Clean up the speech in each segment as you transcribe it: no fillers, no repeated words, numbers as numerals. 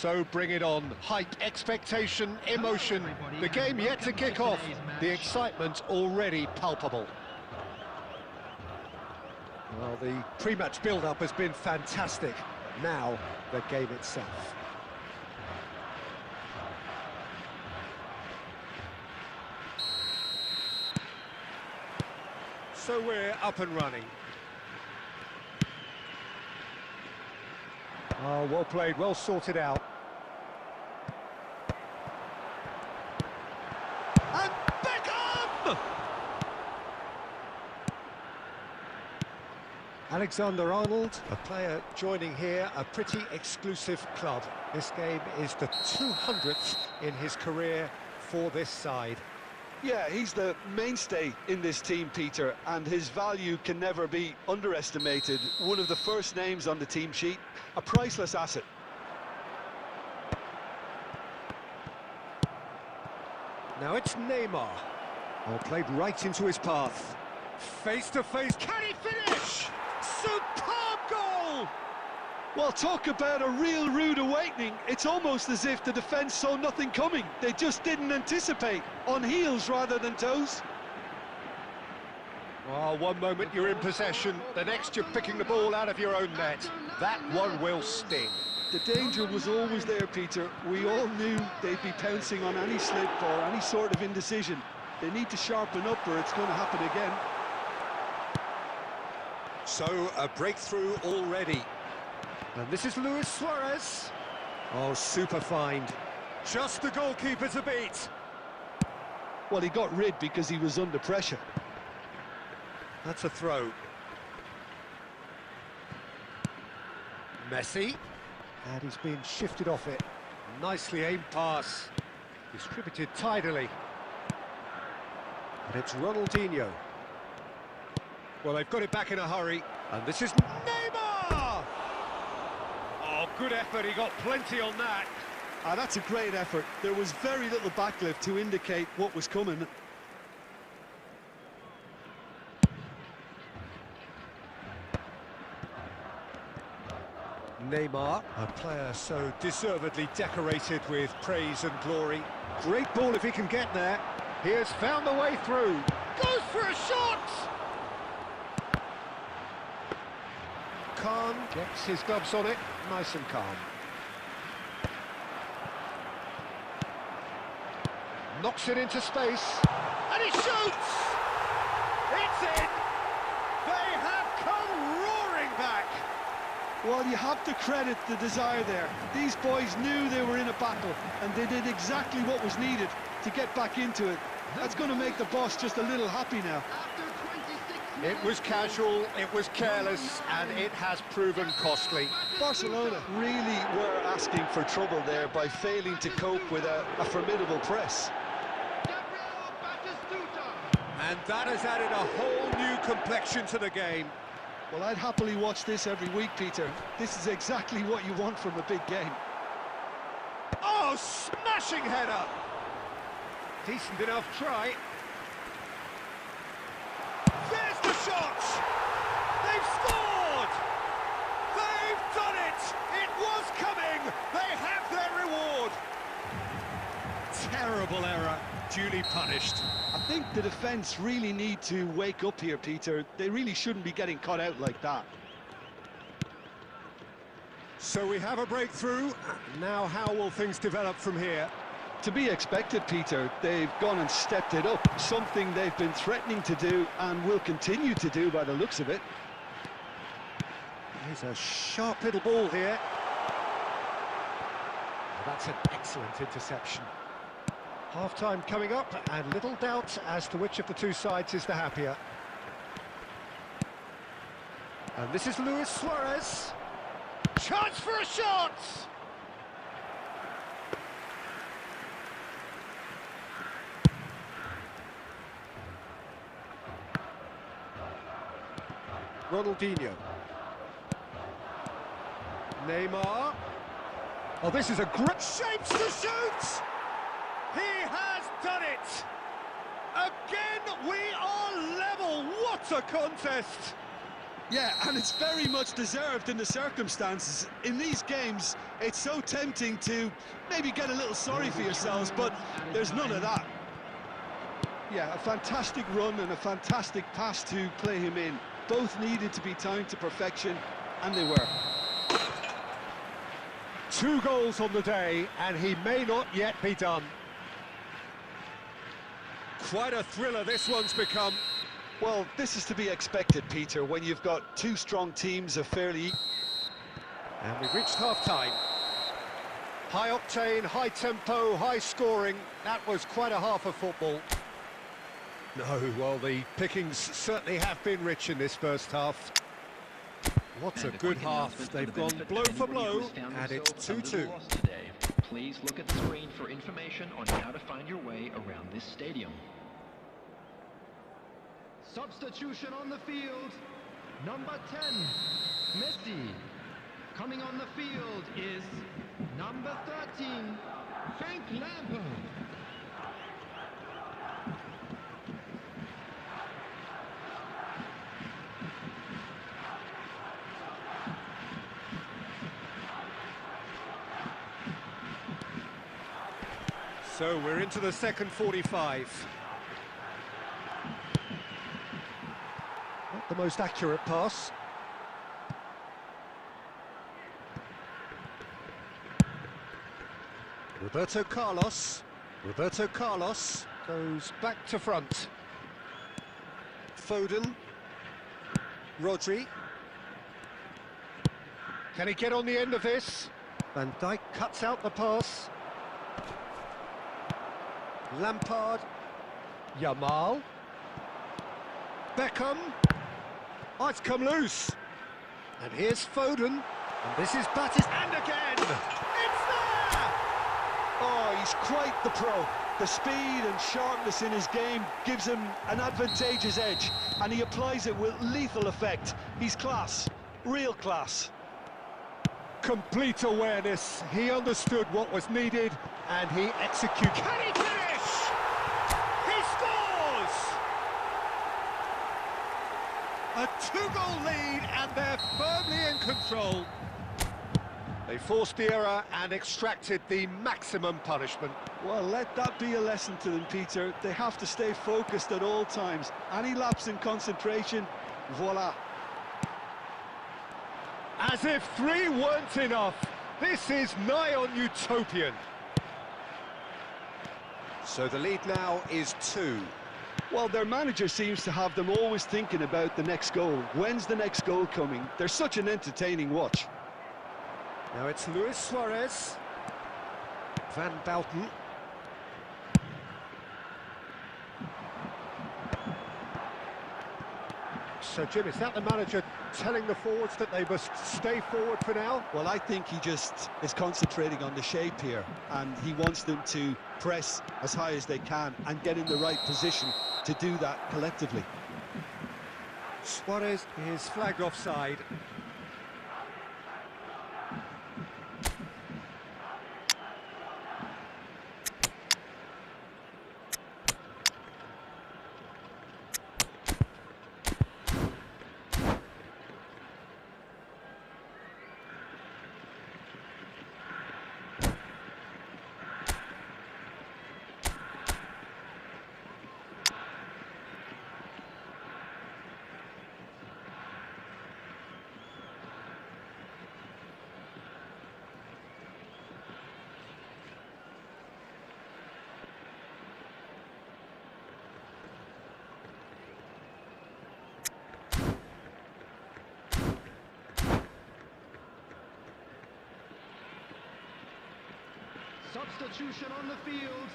So bring it on. Hype, expectation, emotion. The game yet to kick off. The excitement already palpable. Well, the pre-match build-up has been fantastic. Now, the game itself. So we're up and running. Oh, well played, well sorted out. And Beckham! Alexander-Arnold, a player joining here, a pretty exclusive club. This game is the 200th in his career for this side. Yeah, he's the mainstay in this team, Peter, and his value can never be underestimated. One of the first names on the team sheet, a priceless asset. Now it's Neymar. Oh, played right into his path. Face to face, can he finish? Superb goal! Well, talk about a real rude awakening. It's almost as if the defence saw nothing coming. They just didn't anticipate, on heels rather than toes. Well, one moment you're in possession, the next you're picking the ball out of your own net. That one will sting. The danger was always there, Peter. We all knew they'd be pouncing on any slip or any sort of indecision. They need to sharpen up or it's going to happen again. So, a breakthrough already. And this is Luis Suarez. Oh, super find. Just the goalkeeper to beat. Well, he got rid because he was under pressure. That's a throw. Messi. And he's been shifted off it. Nicely aimed pass. Distributed tidily. And it's Ronaldinho. Well, they've got it back in a hurry. And this is Neymar! Oh, good effort, he got plenty on that. That's a great effort. There was very little backlift to indicate what was coming. Neymar, a player so deservedly decorated with praise and glory. Great ball if he can get there. He has found the way through. Goes for a shot! Khan gets his gloves on it, nice and calm. Knocks it into space, and he shoots! It's in! They have come roaring back! Well, you have to credit the desire there. These boys knew they were in a battle, and they did exactly what was needed to get back into it. That's going to make the boss just a little happy now. It was casual, it was careless, and it has proven costly. Barcelona really were asking for trouble there by failing to cope with a formidable press. And that has added a whole new complexion to the game. Well, I'd happily watch this every week, Peter. This is exactly what you want from a big game. Oh, smashing header! Decent enough try. There's the shot! They've scored! They've done it! It was coming! They have their reward! Terrible error, duly punished. I think the defence really need to wake up here, Peter. They really shouldn't be getting caught out like that. So we have a breakthrough. Now how will things develop from here? To be expected, Peter. They've gone and stepped it up, something they've been threatening to do and will continue to do by the looks of it. There's a sharp little ball here. That's an excellent interception. Half-time coming up, and little doubt as to which of the two sides is the happier. And this is Luis Suarez. Chance for a shot! Ronaldinho. Neymar. Oh, this is a great shapes to shoot! He has done it! Again, we are level! What a contest! Yeah, and it's very much deserved in the circumstances. In these games, it's so tempting to maybe get a little sorry for yourselves, but there's none of that. Yeah, a fantastic run and a fantastic pass to play him in. Both needed to be timed to perfection, and they were. 2 goals on the day, and he may not yet be done. Quite a thriller this one's become. Well, this is to be expected, Peter, when you've got 2 strong teams of fairly... And we've reached half-time. High octane, high tempo, high scoring. That was quite a half of football. No, well, the pickings certainly have been rich in this first half. What a good half. They've gone blow for blow, and it's 2-2. Please look at the screen for information on how to find your way around this stadium. Substitution on the field, number 10, Messi. Coming on the field is number 13, Frank Lampard. So we're into the second 45. Not the most accurate pass. Roberto Carlos goes back to front. Foden. Rodri. Can he get on the end of this? Van Dijk cuts out the pass. Lampard. Yamal. Beckham. Oh, it's come loose. And here's Foden. And this is batted. And again! It's there! Oh, he's quite the pro. The speed and sharpness in his game gives him an advantageous edge, and he applies it with lethal effect. He's class, real class. Complete awareness. He understood what was needed, and he executed. Can he finish? He scores! A 2-goal lead, and they're firmly in control. They forced the error and extracted the maximum punishment. Well, let that be a lesson to them, Peter. They have to stay focused at all times. Any lapse in concentration, voila. As if 3 weren't enough. This is nigh on utopian. So the lead now is 2. Well, their manager seems to have them always thinking about the next goal. When's the next goal coming? They're such an entertaining watch. Now it's Luis Suarez. Van Bouten. So, Jim, is that the manager telling the forwards that they must stay forward for now? Well, I think he just is concentrating on the shape here, and he wants them to press as high as they can and get in the right position to do that collectively. Suarez is flagged offside. Substitution on the field,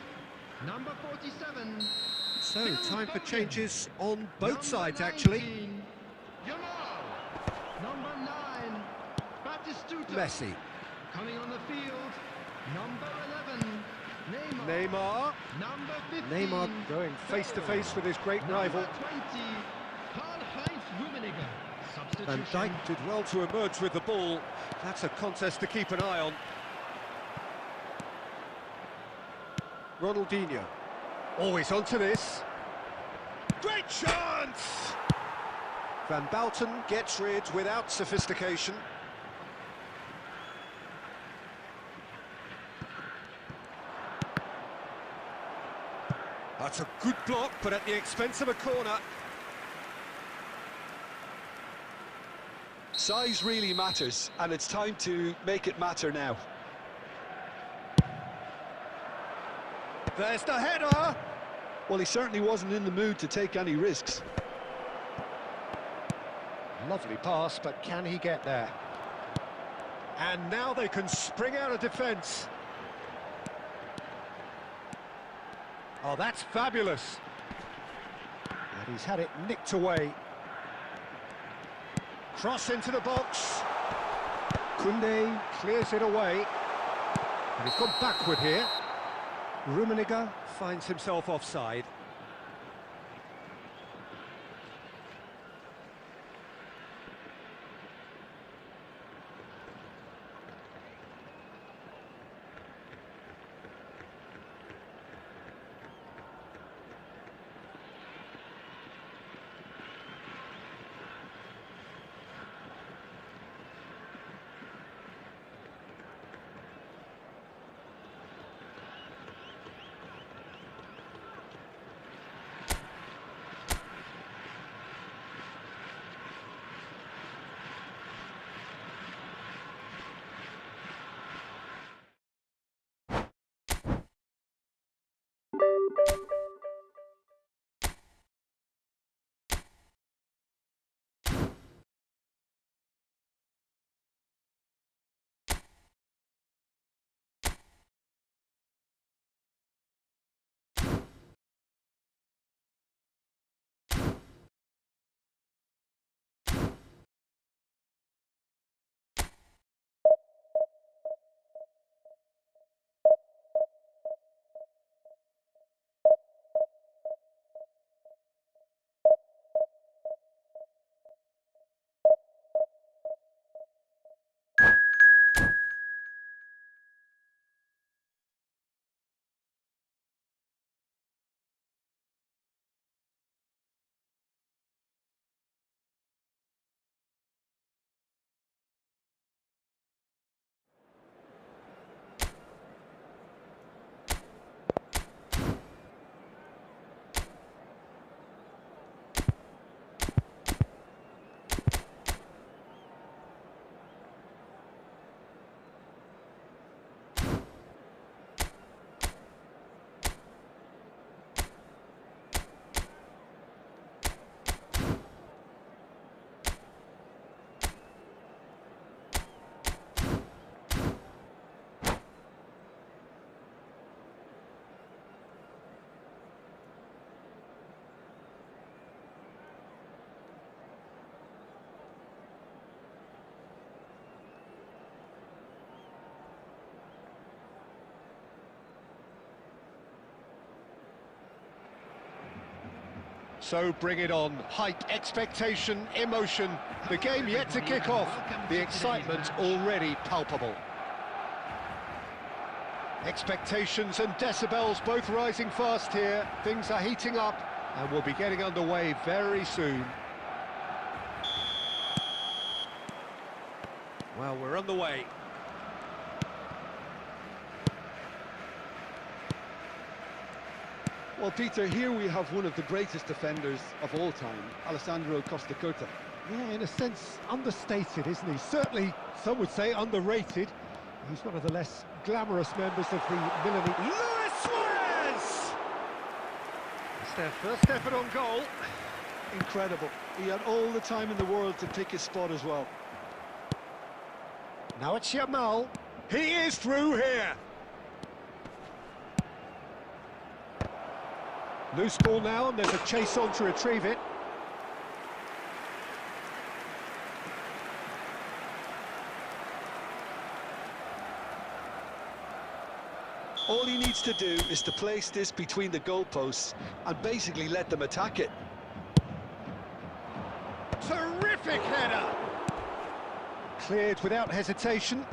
number 47. So, time for changes on both sides, actually. Yamal. Number 9, Batistuta. Messi. Coming on the field, number 11, Neymar. Neymar. Number 15. Neymar going face-to-face with his great rival. Number 20, Karl-Heinz Rummenigge. Van Substitution. Dijk did well to emerge with the ball. That's a contest to keep an eye on. Ronaldinho. Always onto this. Great chance! Van Bouten gets rid without sophistication. That's a good block, but at the expense of a corner. Size really matters, and it's time to make it matter now. There's the header! Well, he certainly wasn't in the mood to take any risks. Lovely pass, but can he get there? And now they can spring out of defence. Oh, that's fabulous. And he's had it nicked away. Cross into the box. Koundé clears it away. And he's gone backward here. Rummenigge finds himself offside. So bring it on. Hype, expectation, emotion. The game yet to kick off. The excitement already palpable. Expectations and decibels both rising fast here. Things are heating up and we'll be getting underway very soon. Well, we're on the way. Well, Peter, here we have one of the greatest defenders of all time, Alessandro Costa Curta. Yeah, in a sense, understated, isn't he? Certainly, some would say underrated. He's one of the less glamorous members of the Milan. Luis Suarez! It's their first effort on goal. Incredible. He had all the time in the world to pick his spot as well. Now it's Yamal. He is through here. Loose ball now, and there's a chase on to retrieve it. All he needs to do is to place this between the goalposts and basically let them attack it. Terrific header! Cleared without hesitation.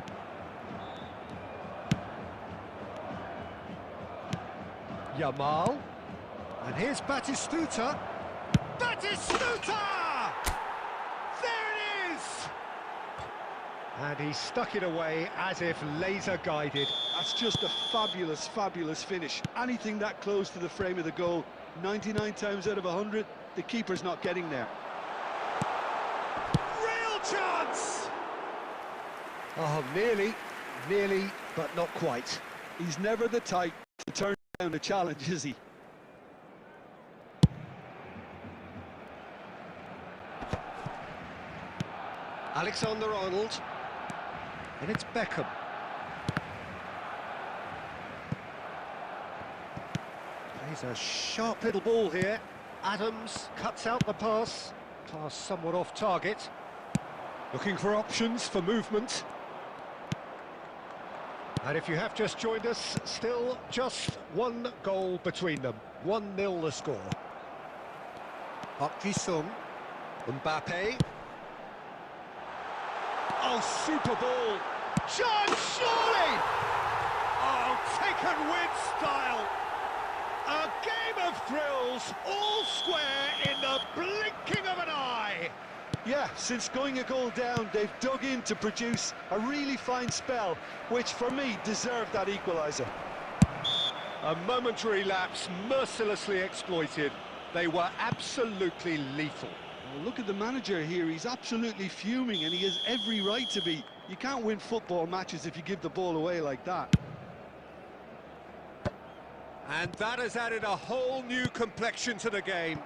Yamal. And here's Batistuta. Batistuta! And he stuck it away as if laser-guided. That's just a fabulous, fabulous finish. Anything that close to the frame of the goal, 99 times out of 100, the keeper's not getting there. Real chance! Oh, nearly, but not quite. He's never the type to turn down a challenge, is he? Alexander-Arnold. And it's Beckham. Plays a sharp little ball here. Adams cuts out the pass. Pass somewhat off target. Looking for options for movement. And if you have just joined us, still just one goal between them. 1-0 the score. Park Ji-sung. Mbappe. Oh, super ball. Chance, surely! Oh, taken with style. A game of thrills, all square in the blinking of an eye. Yeah, since going a goal down, they've dug in to produce a really fine spell, which for me deserved that equaliser. A momentary lapse mercilessly exploited. They were absolutely lethal. Well, look at the manager here, he's absolutely fuming and he has every right to be. You can't win football matches if you give the ball away like that. And that has added a whole new complexion to the game.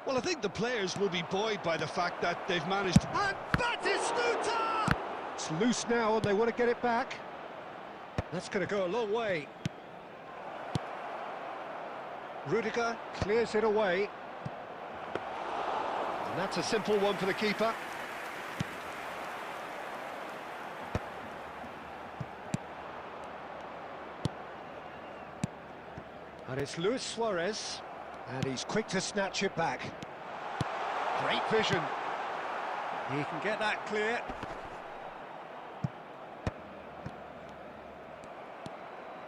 Well, I think the players will be buoyed by the fact that they've managed... And Batistuta! It's loose now and they want to get it back. That's going to go a long way. Rudiger clears it away. And that's a simple one for the keeper. And it's Luis Suarez, and he's quick to snatch it back. Great vision. He can get that clear.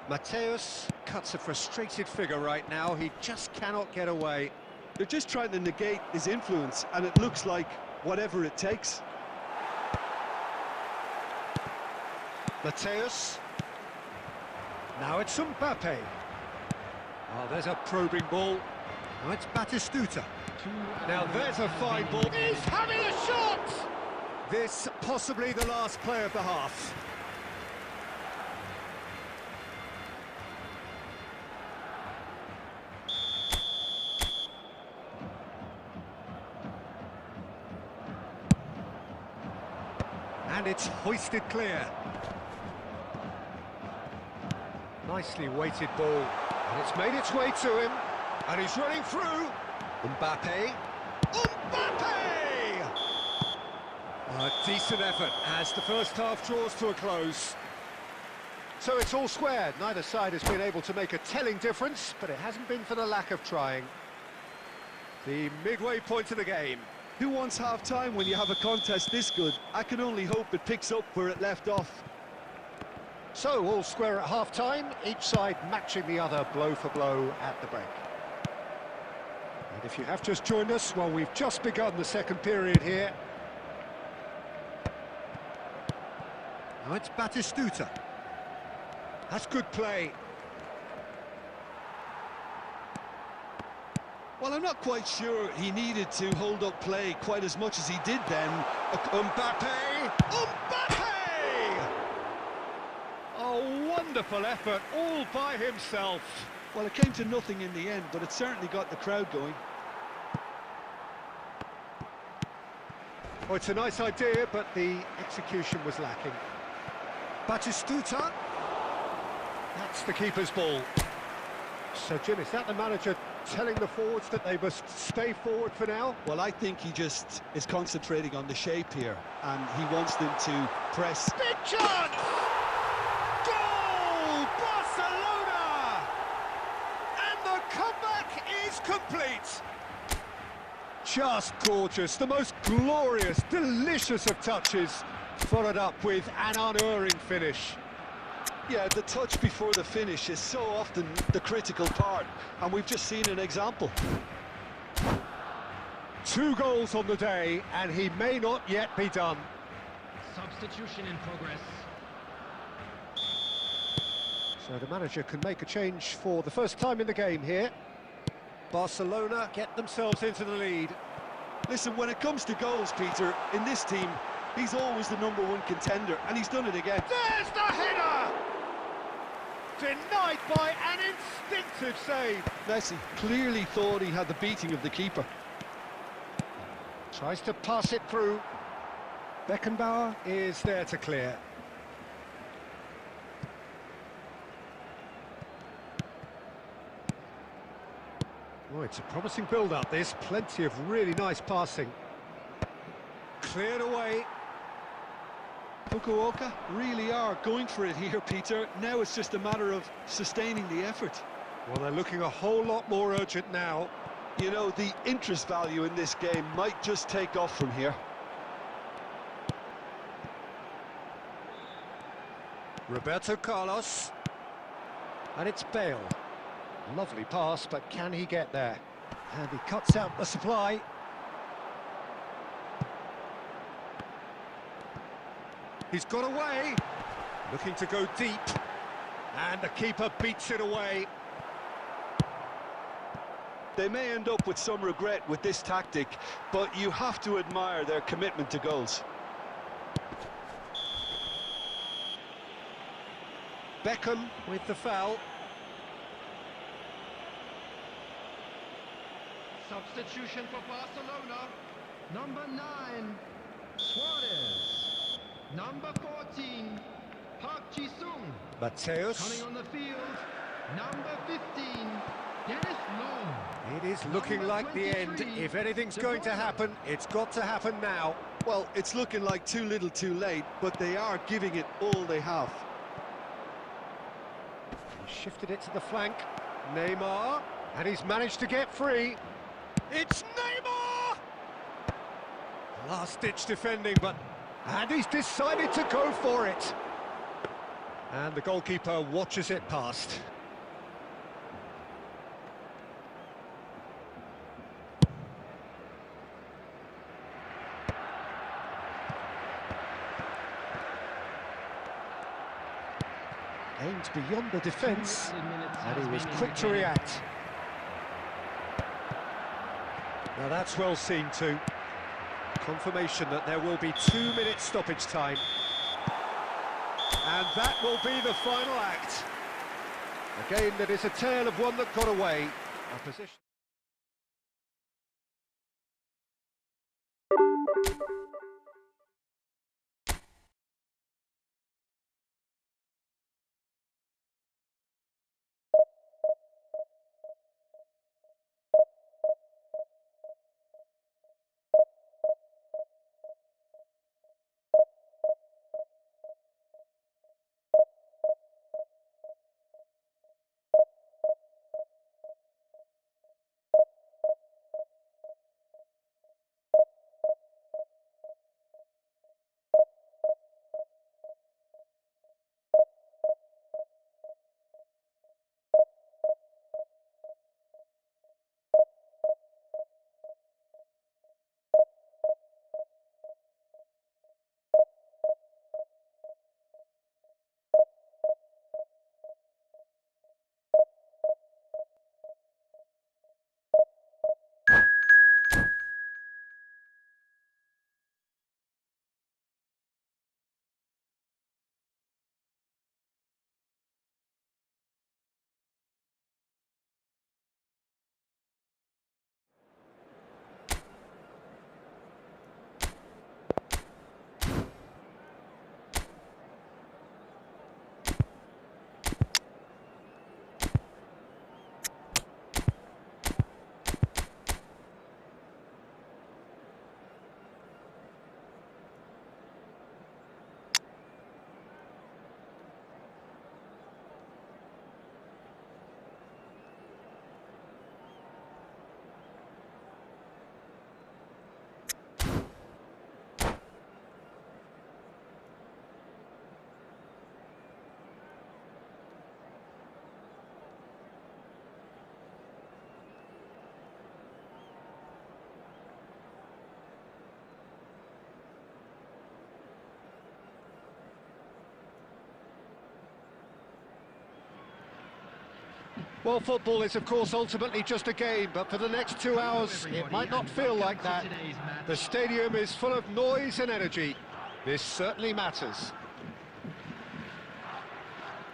Mateus cuts a frustrated figure right now. He just cannot get away. They're just trying to negate his influence, and it looks like whatever it takes. Mateus. Now it's Mbappe. Oh, there's a probing ball. Now it's Batistuta. Now there's a fine ball. He's having a shot! This possibly the last play of the half. And it's hoisted clear. Nicely weighted ball. And it's made its way to him. And he's running through. Mbappe. Mbappe! A decent effort as the first half draws to a close. So it's all square. Neither side has been able to make a telling difference, but it hasn't been for the lack of trying. The midway point of the game. Who wants half-time when you have a contest this good? I can only hope it picks up where it left off. So, all square at half-time, each side matching the other blow for blow at the break. And if you have just joined us, well, we've just begun the second period here. Now it's Batistuta. That's good play. Well, I'm not quite sure he needed to hold up play quite as much as he did then. Mbappe! Mbappe! Oh, wonderful effort, all by himself. Well, it came to nothing in the end, but it certainly got the crowd going. Oh, it's a nice idea, but the execution was lacking. Batistuta. That's the keeper's ball. So, Jim, is that the manager telling the forwards that they must stay forward for now? Well, I think he just is concentrating on the shape here, and he wants them to press. Big chance! Goal! Barcelona! And the comeback is complete. Just gorgeous, the most glorious, delicious of touches, followed up with an unerring finish. Yeah, the touch before the finish is so often the critical part, and we've just seen an example. 2 goals on the day, and he may not yet be done. Substitution in progress. So the manager can make a change for the first time in the game here. Barcelona get themselves into the lead. Listen, when it comes to goals, Peter, in this team, he's always the #1 contender, and he's done it again. There's the header! Denied by an instinctive save. Messi clearly thought he had the beating of the keeper. Tries to pass it through. Beckenbauer is there to clear. Oh, it's a promising build-up, this. Plenty of really nice passing. Cleared away. Fukuoka really are going for it here, Peter. Now it's just a matter of sustaining the effort. Well, they're looking a whole lot more urgent now. You know, the interest value in this game might just take off from here. Roberto Carlos. And it's Bale. Lovely pass, but can he get there? And he cuts out the supply. He's got away. Looking to go deep. And the keeper beats it away. They may end up with some regret with this tactic, but you have to admire their commitment to goals. Beckham with the foul. Substitution for Barcelona. Number 9, Suarez. Number 14, Park Ji-sung. Mateus. Coming on the field, number 15, Dennis Long. It is looking Number like the end. 23, If anything's De going to Bruyne. happen, it's got to happen now. Well, it's looking like too little too late, but they are giving it all they have. He shifted it to the flank. Neymar. And he's managed to get free. It's Neymar! Last-ditch defending, but... And he's decided to go for it. And the goalkeeper watches it past. Aimed beyond the defence, and he was quick to react. Now that's well seen too. Confirmation that there will be 2 minutes stoppage time. And that will be the final act. A game that is a tale of one that got away. A position... Well, football is, of course, ultimately just a game, but for the next 2 hours, it might not feel like that. The stadium is full of noise and energy. This certainly matters.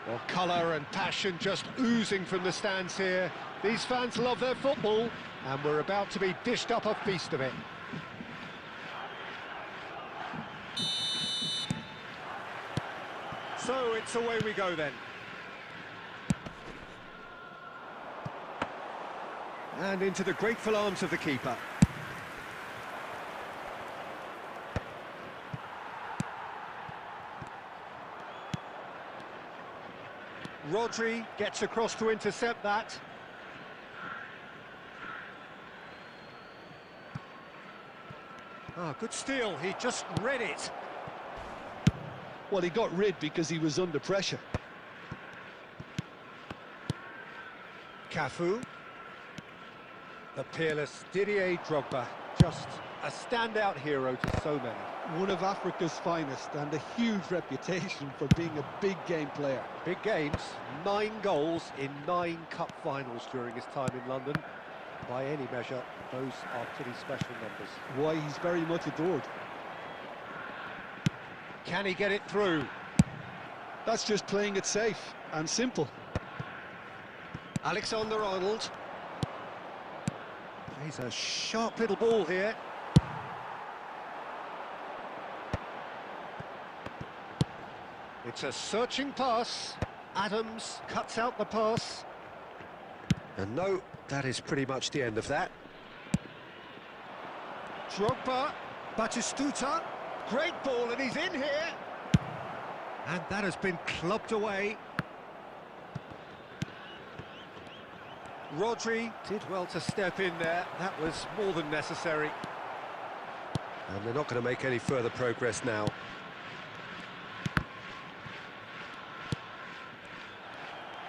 Well, colour and passion just oozing from the stands here. These fans love their football, and we're about to be dished up a feast of it. So it's away we go then. And into the grateful arms of the keeper. Rodri gets across to intercept that. Ah, good steal, he just read it. Well, he got rid because he was under pressure. Cafu. The peerless Didier Drogba, just a standout hero to so many. One of Africa's finest and a huge reputation for being a big game player. Big games, 9 goals in 9 cup finals during his time in London. By any measure, those are pretty special numbers. Why, he's very much adored. Can he get it through? That's just playing it safe and simple. Alexander-Arnold. He's a sharp little ball here. It's a searching pass. Adams cuts out the pass. And no, that is pretty much the end of that. Drogba, Batistuta, great ball, and he's in here. And that has been clubbed away. Rodri did well to step in there. That was more than necessary. And they're not going to make any further progress now.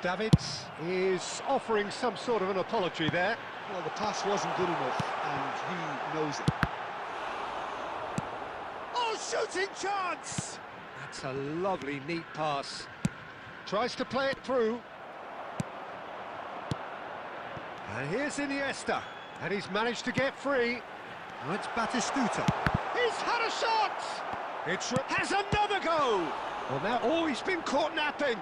Davids is offering some sort of an apology there. Well, the pass wasn't good enough, and he knows it. Oh, shooting chance! That's a lovely, neat pass. Tries to play it through. And here's Iniesta, and he's managed to get free. Now it's Batistuta. He's had a shot! Has another go! Well, now, oh, he's been caught napping.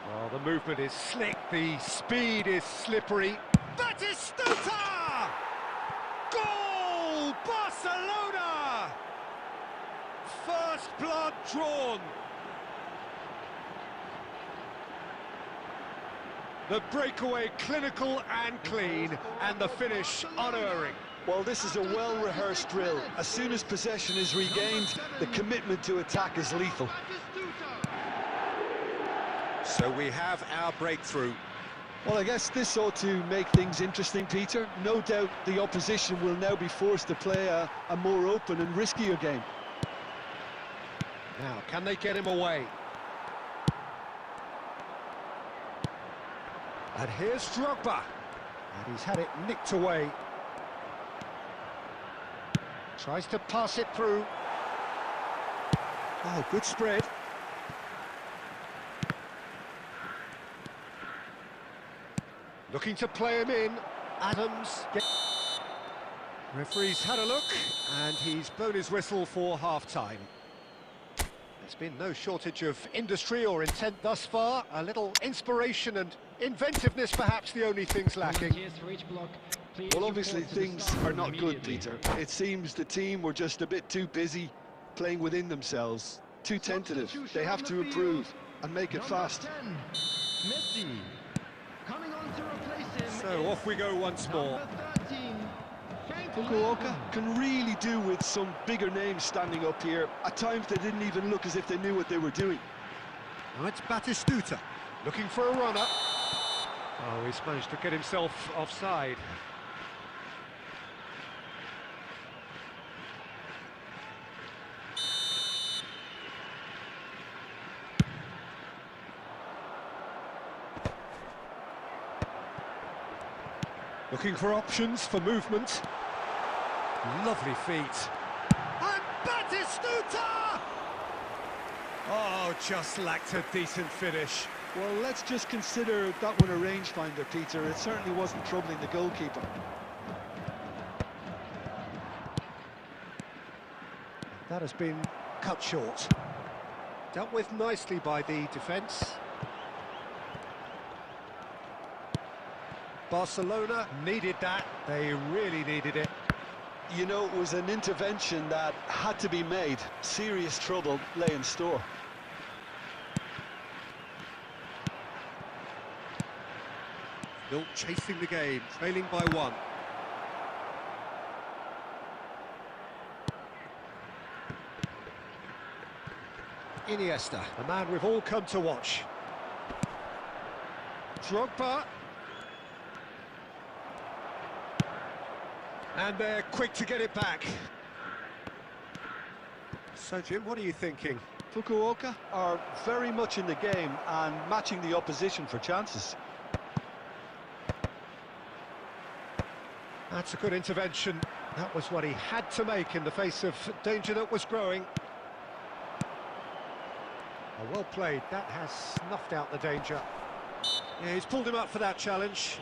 Well, the movement is slick, the speed is slippery. Batistuta! Goal! Barcelona! First blood drawn. The breakaway clinical and clean, and the finish unerring. Well, this is a well-rehearsed drill. As soon as possession is regained, the commitment to attack is lethal. So we have our breakthrough. Well, I guess this ought to make things interesting, Peter. No doubt the opposition will now be forced to play a more open and riskier game. Now, can they get him away? And here's Drogba. And he's had it nicked away. Tries to pass it through. Oh, good spread. Looking to play him in. Adams. Referee's had a look, and he's blown his whistle for half-time. There's been no shortage of industry or intent thus far. A little inspiration and inventiveness, perhaps, the only things lacking. Well, obviously things are not good, Peter. It seems the team were just a bit too busy playing within themselves, too tentative. They have to improve and make it fast. So off we go once more. Fukuoka can really do with some bigger names standing up here. At times they didn't even look as if they knew what they were doing. Now it's Batistuta, looking for a runner. Oh, he's managed to get himself offside. Looking for options for movement. Lovely feet. And Batistuta! Oh, just lacked a decent finish. Well, let's just consider that one a rangefinder, Peter. It certainly wasn't troubling the goalkeeper. That has been cut short. Dealt with nicely by the defence. Barcelona needed that. They really needed it. You know, it was an intervention that had to be made. Serious trouble lay in store. Still chasing the game, trailing by one. Iniesta, a man we've all come to watch. Drogba. And they're quick to get it back. So, Jim, what are you thinking? Fukuoka are very much in the game and matching the opposition for chances. That's a good intervention. That was what he had to make in the face of danger that was growing. Oh, well played. That has snuffed out the danger. Yeah, he's pulled him up for that challenge.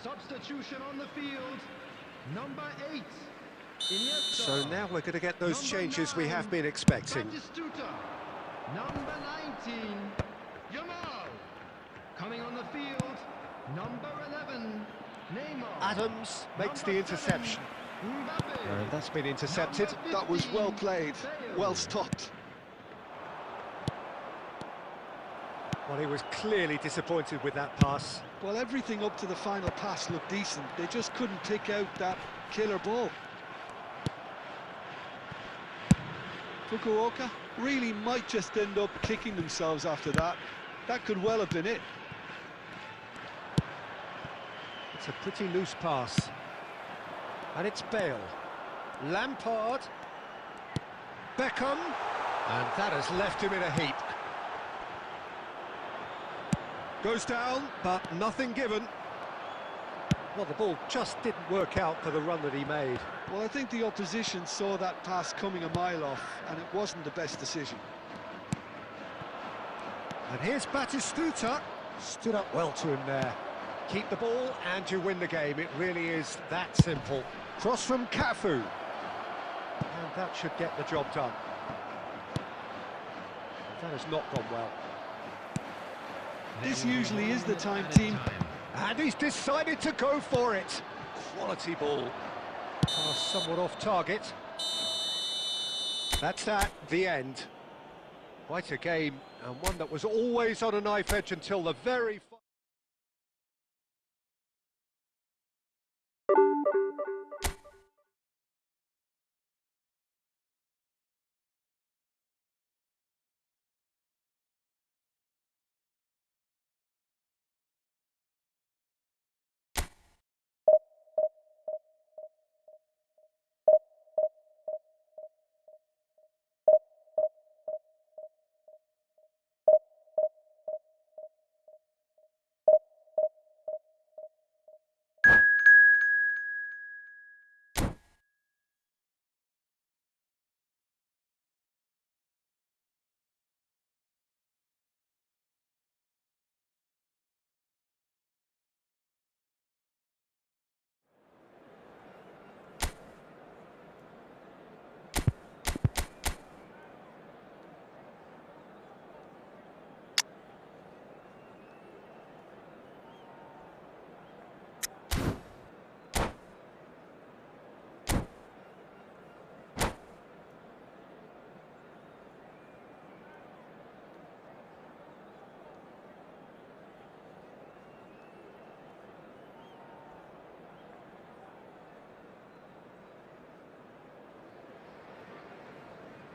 Substitution on the field. Number 8. Iniesta. So now we're going to get those Number changes 9, we have been expecting. Batistuta. Number 19. Yamal. Coming on the field. Number 11. Neymar. Adams makes the Number interception. 7, Mbappe. And that's been intercepted. Number That was well 15, played, Bale. well stopped. Well, he was clearly disappointed with that pass. Well, everything up to the final pass looked decent. They just couldn't pick out that killer ball. Fukuoka really might just end up kicking themselves after that. That could well have been it. It's a pretty loose pass. And it's Bale. Lampard. Beckham. And that has left him in a heap. Goes down, but nothing given. Well, the ball just didn't work out for the run that he made. Well, I think the opposition saw that pass coming a mile off, and it wasn't the best decision. And here's Batistuta. Stood up well to him there. Keep the ball and you win the game. It really is that simple. Cross from Cafu. And that should get the job done. That has not gone well. This usually is the time, team. And he's decided to go for it. Quality ball. Somewhat off target. That's that, the end. Quite a game, and one that was always on a knife edge until the very...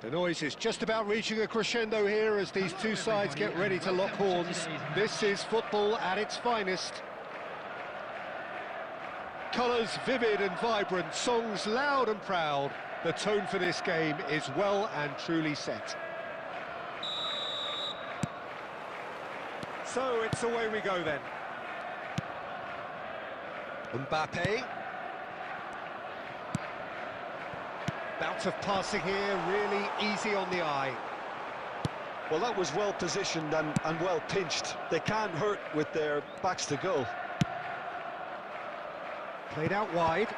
The noise is just about reaching a crescendo here as these two sides get ready to lock horns. This is football at its finest. Bright colours, vivid and vibrant, songs loud and proud. The tone for this game is well and truly set. So it's away we go then. Mbappe. Bout of passing here, really easy on the eye. Well, that was well positioned and well pinched. They can't hurt with their backs to goal. Played out wide.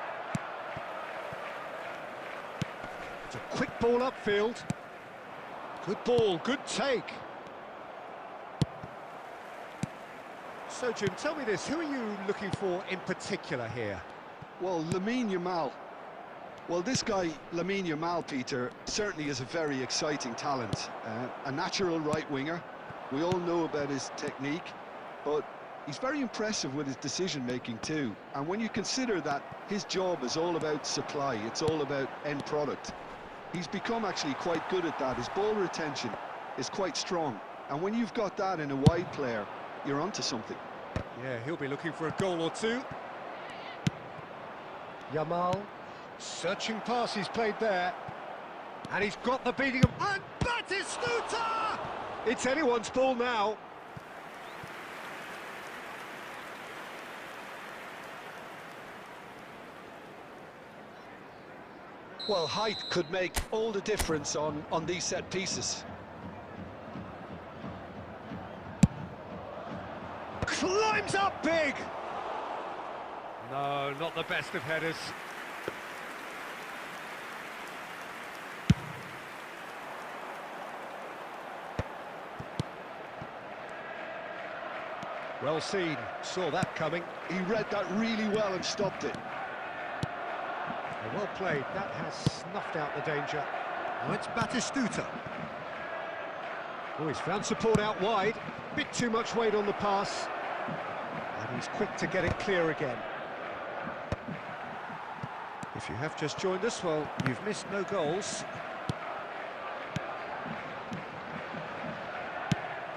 It's a quick ball upfield. Good ball, good take. So, Jim, tell me this, who are you looking for in particular here? Well, Lamine Yamal. Well, this guy, Lamine Yamal, Peter, certainly is a very exciting talent. A natural right winger. We all know about his technique, but he's very impressive with his decision-making too. And when you consider that his job is all about supply, it's all about end product, he's become actually quite good at that. His ball retention is quite strong. And when you've got that in a wide player, you're onto something. Yeah, he'll be looking for a goal or two. Yamal, searching pass he's played there. And he's got the beating of... And Batistuta! It's anyone's ball now. Well, height could make all the difference on these set pieces. Climbs up big! No, not the best of headers. Well seen, saw that coming. He read that really well and stopped it. Well played, that has snuffed out the danger. Now it's Batistuta. Oh, he's found support out wide. Bit too much weight on the pass. And he's quick to get it clear again. If you have just joined us, well, you've missed no goals.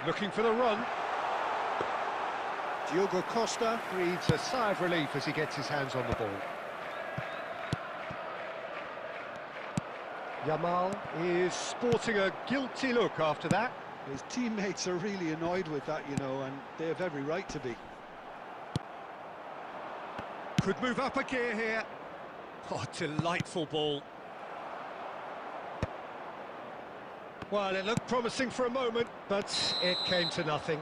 Looking for the run. Diogo Costa breathes a sigh of relief as he gets his hands on the ball. Yamal is sporting a guilty look after that. His teammates are really annoyed with that, you know, and they have every right to be. Could move up a gear here. Oh, delightful ball. Well, it looked promising for a moment, but it came to nothing.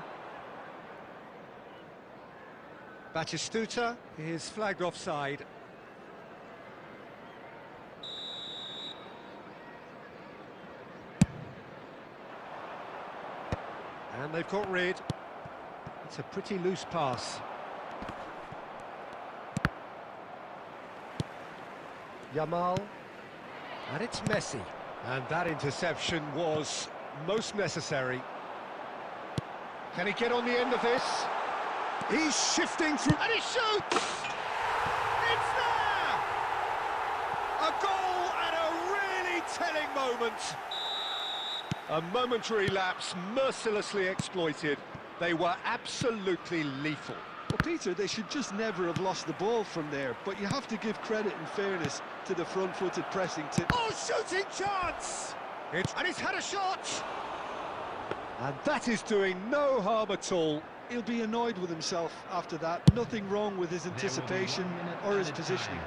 Batistuta is flagged offside. And they've got rid. It's a pretty loose pass. Yamal. And it's Messi. And that interception was most necessary. Can he get on the end of this? He's shifting through, and he shoots! It's there! A goal at a really telling moment. A momentary lapse, mercilessly exploited. They were absolutely lethal. Well, Peter, they should just never have lost the ball from there, but you have to give credit and fairness to the front-footed pressing team. Oh, shooting chance! And he's had a shot! And that is doing no harm at all. He'll be annoyed with himself after that. Nothing wrong with his anticipation or his positioning.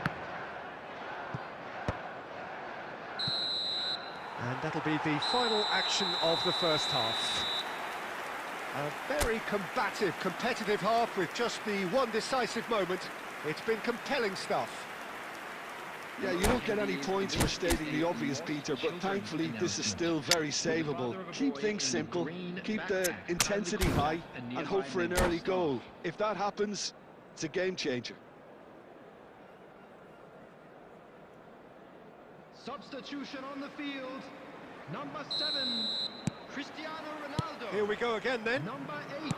And that'll be the final action of the first half. A very combative, competitive half with just the one decisive moment. It's been compelling stuff. Yeah, you don't get any points for stating the obvious, Peter, but thankfully this is still very savable. Keep things simple, keep the intensity high, and hope for an early goal. If that happens, it's a game changer. Substitution on the field. Number 7, Cristiano Ronaldo. Here we go again then. Number 8.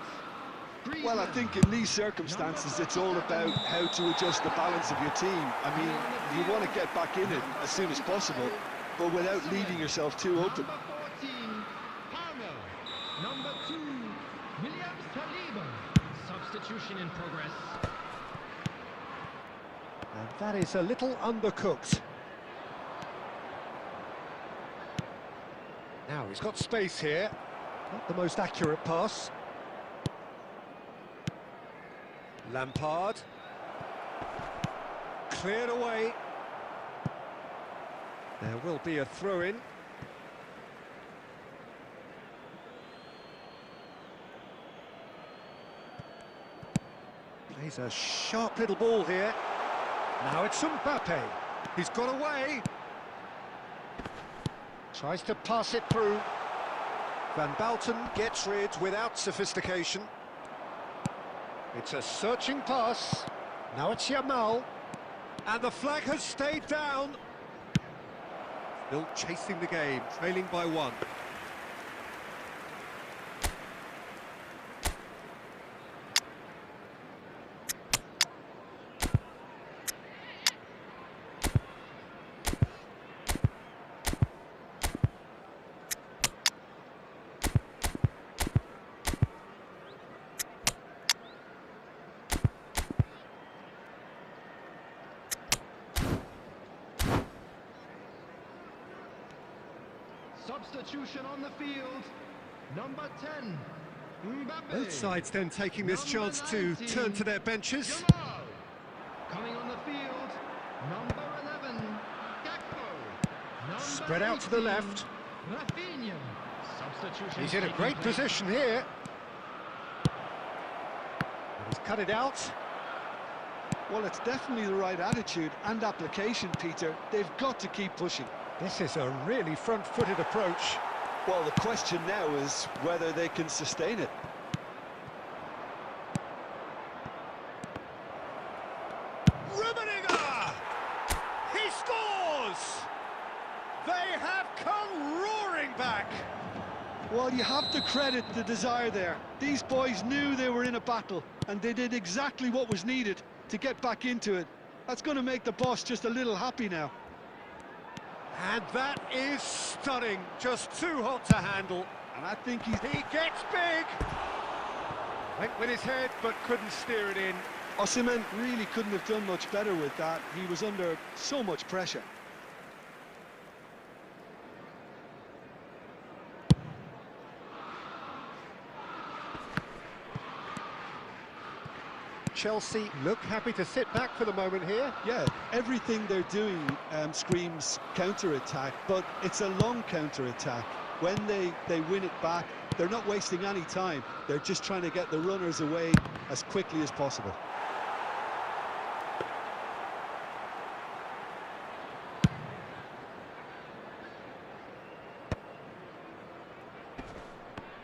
Well, I think in these circumstances it's all about how to adjust the balance of your team. I mean, you want to get back in it as soon as possible, but without leaving yourself too open. Number 14, Palmer. Number 2, Williams Saliba. Substitution in progress. And that is a little undercooked. Now he's got space here. Not the most accurate pass. Lampard. Cleared away. There will be a throw-in. Plays a sharp little ball here. Now it's Mbappe. He's got away. Tries to pass it through. Van Basten gets rid without sophistication. It's a searching pass. Now it's Yamal. And the flag has stayed down. Still chasing the game, trailing by 1. Substitution on the field. Number 10, Mbappe. Both sides then taking this Number chance to 19, turn to their benches. Yamal. Coming on the field, number 11, Gakpo. Number Spread out to the 18, left. Rafinha. Substitution. He's in a taking great place. position here. And he's cut it out. Well, it's definitely the right attitude and application, Peter. They've got to keep pushing. This is a really front-footed approach. Well, the question now is whether they can sustain it. Rummenigge! He scores! They have come roaring back. Well, you have to credit the desire there. These boys knew they were in a battle, and they did exactly what was needed to get back into it. That's going to make the boss just a little happy now. And that is stunning. Just too hot to handle. And I think He gets big. Went with his head, but couldn't steer it in. Osimhen really couldn't have done much better with that. He was under so much pressure. Chelsea look happy to sit back for the moment here. Yeah, everything they're doing screams counter-attack, but it's a long counter-attack. When they win it back, they're not wasting any time. They're just trying to get the runners away as quickly as possible.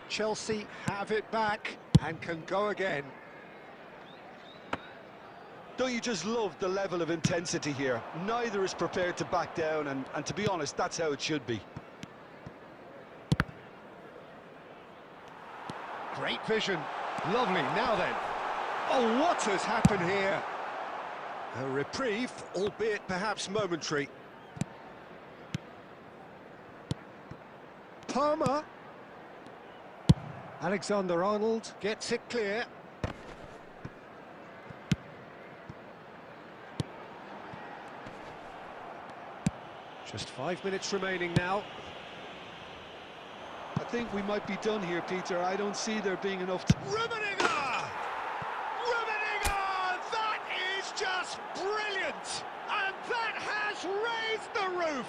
Chelsea have it back and can go again. Don't you just love the level of intensity here? Neither is prepared to back down, and to be honest, that's how it should be. Great vision. Lovely. Now then. Oh, what has happened here? A reprieve, albeit perhaps momentary. Palmer. Alexander-Arnold gets it clear. Just 5 minutes remaining now. I think we might be done here, Peter. I don't see there being enough... Rummenigge! Rummenigge! That is just brilliant! And that has raised the roof!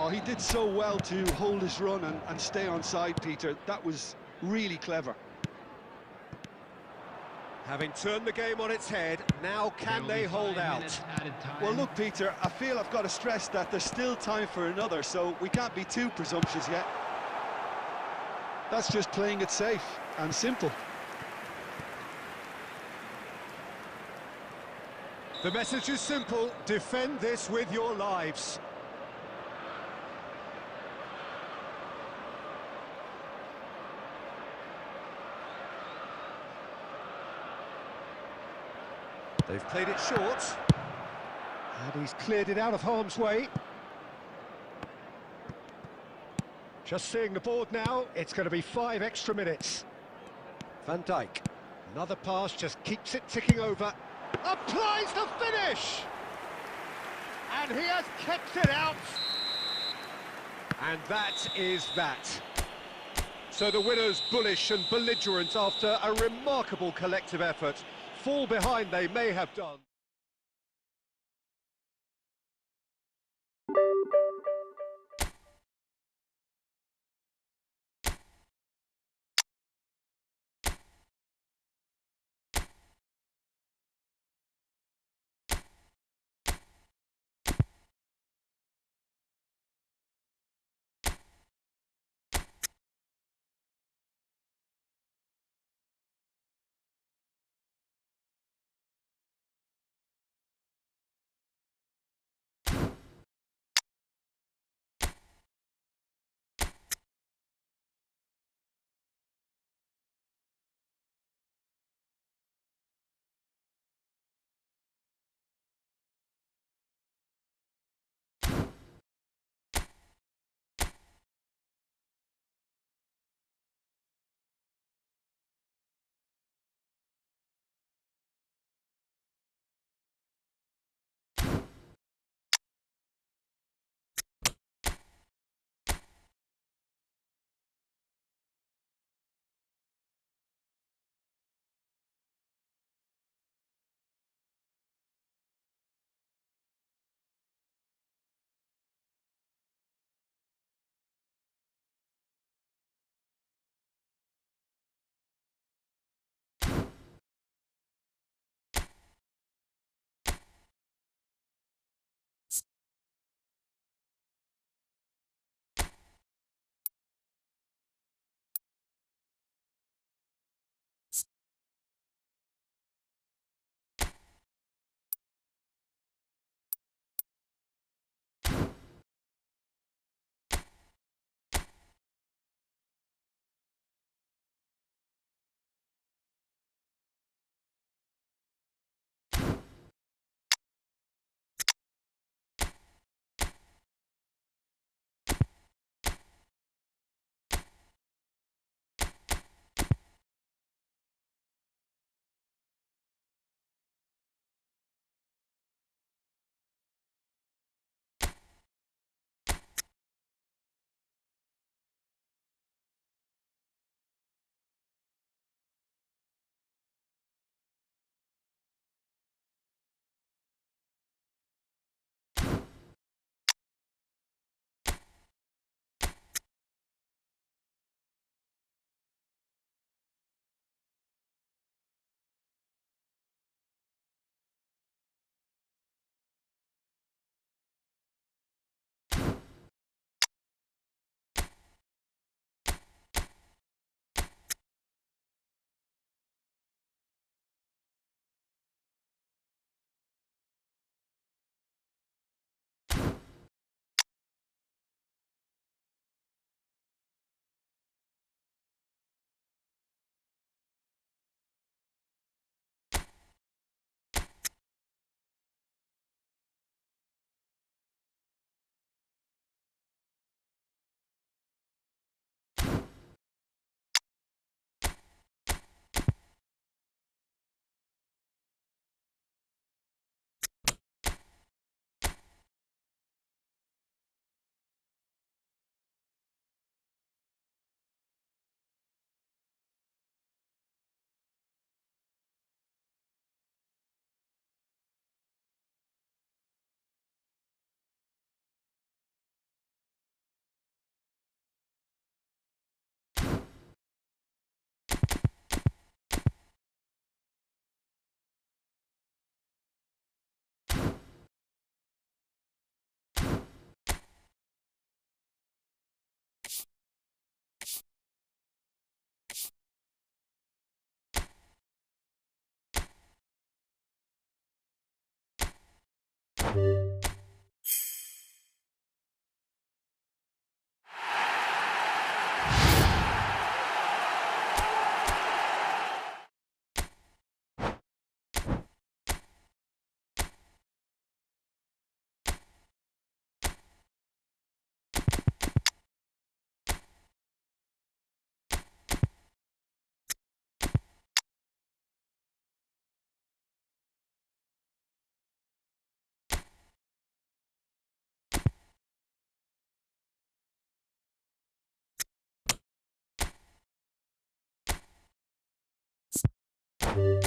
Oh, he did so well to hold his run and stay on side, Peter. That was really clever. Having turned the game on its head, now can they hold out? Well, look, Peter, I feel I've got to stress that there's still time for another, so we can't be too presumptuous yet. That's just playing it safe and simple. The message is simple: defend this with your lives. They've played it short, and he's cleared it out of harm's way. Just seeing the board now, it's going to be 5 extra minutes. Van Dijk, another pass, just keeps it ticking over. Applies the finish! And he has kept it out. And that is that. So the winners bullish and belligerent after a remarkable collective effort. Fall behind they may have done. you